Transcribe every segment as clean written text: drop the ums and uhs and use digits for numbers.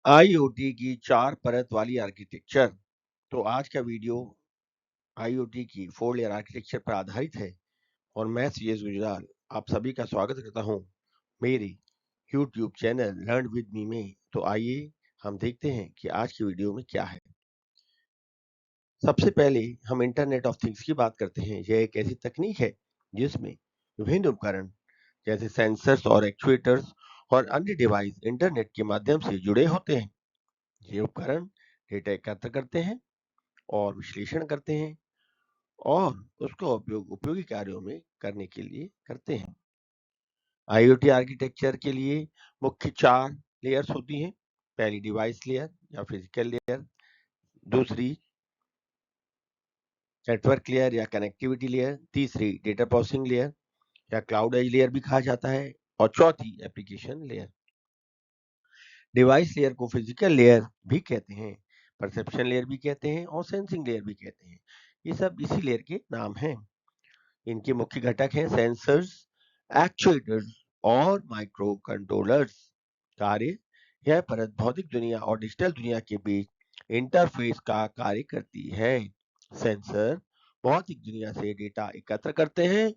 IoT की 4 परत वाली आर्किटेक्चर। तो आज का वीडियो आईओटी की 4 लेयर आर्किटेक्चर पर आधारित है और मैं सीएस गुजराल आप सभी का स्वागत करता हूं मेरे YouTube channel learn with me में। तो आइए हम देखते हैं कि आज की वीडियो में क्या है। सबसे पहले हम इंटरनेट ऑफ थिंग्स की बात करते हैं। यह एक ऐसी तकनीक है जिसमें विभिन्न उपकरण जैसे सेंसर्स और एक्चुएटर्स और अन्य डिवाइस इंटरनेट के माध्यम से जुड़े होते हैं। ये उपकरण डेटा एकत्र करते हैं और विश्लेषण करते हैं और उसका उपयोग उपयोगी कार्यों में करने के लिए करते हैं। आईओटी आर्किटेक्चर के लिए मुख्य 4 लेयर्स होती हैं। पहली डिवाइस लेयर या फिजिकल लेयर, दूसरी नेटवर्क लेयर या कनेक्टिविटी लेयर, तीसरी डेटा प्रोसेसिंग लेयर या क्लाउड एज लेयर भी कहा जाता है और चौथी एप्लीकेशन लेयर। डिवाइस लेयर को फिजिकल लेयर भी कहते हैं, परसेप्शन लेयर भी कहते हैं और सेंसिंग लेयर भी कहते हैं। ये सब इसी लेयर के नाम हैं। इनके मुख्य घटक हैं सेंसर्स, एक्चुएटर्स और माइक्रो कंट्रोलर्स। कार्य: यह परत भौतिक दुनिया और डिजिटल दुनिया के बीच इंटरफेस का कार्य करती है। सेंसर भौतिक दुनिया से डेटा एकत्र करते हैं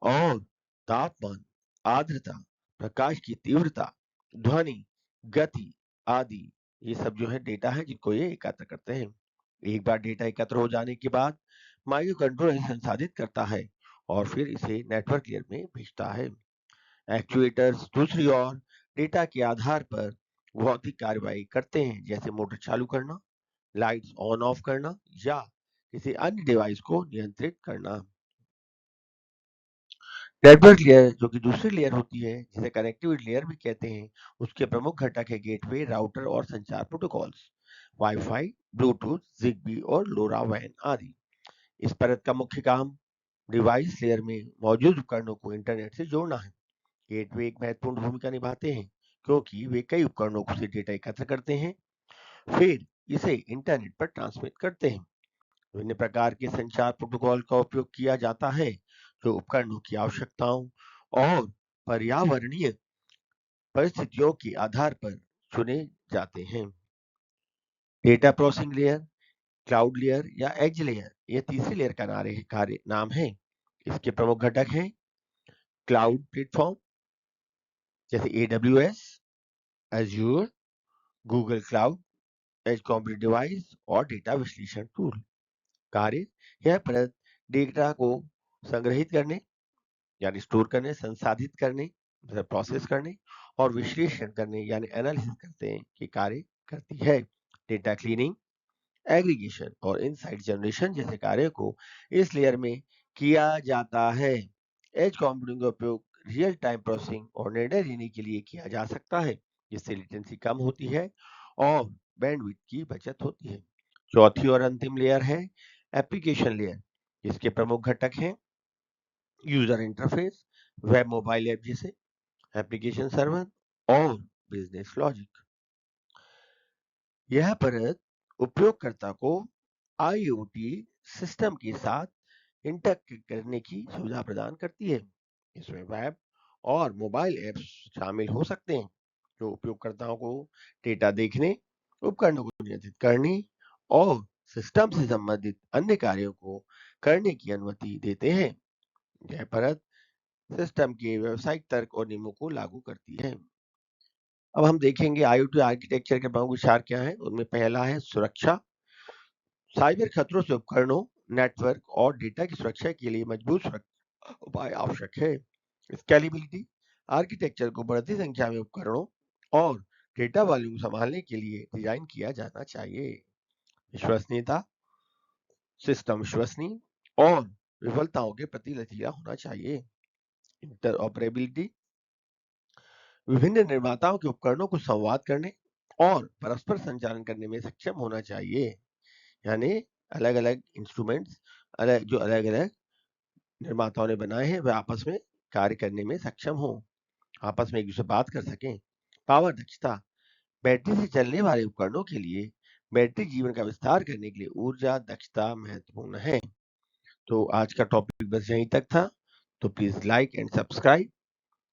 और तापमान, आर्द्रता, प्रकाश की तीव्रता, ध्वनि, गति आदि ये सब जो है डेटा है जिनको ये एकत्र करते हैं। एक बार डेटा एकत्र हो जाने के बाद माइक्रो कंट्रोलर संसाधित करता है और फिर इसे नेटवर्क लेयर में भेजता है। एक्चुएटर्स दूसरी ओर डेटा के आधार पर भौतिक कार्रवाई करते हैं, जैसे मोटर चालू करना, लाइट्स ऑन ऑफ करना या किसी अन्य डिवाइस को नियंत्रित करना। नेटवर्क लेयर जो कि दूसरी लेयर होती है, जिसे कनेक्टिविटी लेयर भी कहते हैं, उसके प्रमुख घटक है गेटवे, राउटर और संचार प्रोटोकॉल्स, वाईफाई, ब्लूटूथ, जिगबी और लोरा वैन आदि। इस परत का मुख्य काम डिवाइस लेयर में मौजूद उपकरणों को इंटरनेट से जोड़ना है। गेटवे एक महत्वपूर्ण भूमिका निभाते हैं क्योंकि वे कई उपकरणों से डेटा एकत्र करते हैं, फिर इसे इंटरनेट पर ट्रांसमिट करते हैं। विभिन्न प्रकार के संचार प्रोटोकॉल का उपयोग किया जाता है जो उपकरणों की आवश्यकताओं और पर्यावरणीय परिस्थितियों के आधार पर चुने जाते हैं। Data processing layer, cloud layer या एज लेयर यह तीसरी लेयर का कार्य नाम है। इसके प्रमुख घटक हैं क्लाउड प्लेटफॉर्म जैसे AWS, Azure, Google cloud, edge computer device और डेटा विश्लेषण टूल। कार्य: यह परत डेटा को संग्रहित करने यानी स्टोर करने, संसाधित करने मतलब प्रोसेस करने और विश्लेषण करने यानी एनालिसिस करते हैं कि कार्य करती है। डेटा क्लीनिंग, एग्रीगेशन और इनसाइट जनरेशन जैसे कार्यों को इस लेयर में किया जाता है। एज कंप्यूटिंग का उपयोग रियल टाइम प्रोसेसिंग और निर्णय लेने के लिए किया जा सकता है, जिससे लेटेंसी कम होती है और बैंडविड्थ की बचत होती है। चौथी और अंतिम लेयर है एप्लीकेशन लेयर। इसके प्रमुख घटक हैं user interface, web mobile app जैसे एप्लीकेशन सर्वर और बिजनेस लॉजिक। यह परत उपयोगकर्ता को आईओटी सिस्टम के साथ इंटरैक्ट करने की सुविधा प्रदान करती है। इसमें वेब और मोबाइल ऐप्स शामिल हो सकते हैं जो उपयोगकर्ताओं को डेटा देखने, उपकरणों को नियंत्रित करने और सिस्टम से संबंधित अन्य कार्यों को करने की अनुमति देते हैं। यह परत सिस्टम के व्यावसायिक तर्क और नियमों को लागू करती है। अब हम देखेंगे आईओटी आर्किटेक्चर के प्रमुख विचार क्या हैं। उनमें पहला है सुरक्षा। साइबर खतरों से उपकरणों, नेटवर्क और डेटा की सुरक्षा के लिए मजबूत सुरक्षा उपाय आवश्यक है। स्केलेबिलिटी, आर्किटेक्चर को बढ़ती संख्या में उपकरणों और डेटा वॉल्यूम संभालने के लिए डिजाइन किया जाना चाहिए। विश्वसनीयता, सिस्टम विश्वसनीय और विफलताओं के प्रति लचीला होना चाहिए। इंटरऑपरेबिलिटी, विभिन्न निर्माताओं के उपकरणों को संवाद करने और परस्पर संचालन करने में सक्षम होना चाहिए, यानी अलग-अलग इंस्ट्रूमेंट्स जो अलग-अलग निर्माताओं ने बनाए हैं वे आपस में कार्य करने में सक्षम हों, आपस में एक दूसरे बात कर सकें। पावर दक्षता, बैटरी से चलने वाले उपकरणों के लिए बैटरी जीवन का विस्तार करने के लिए ऊर्जा दक्षता महत्वपूर्ण है। तो आज का टॉपिक बस यहीं तक था। तो please like and subscribe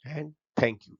and thank you.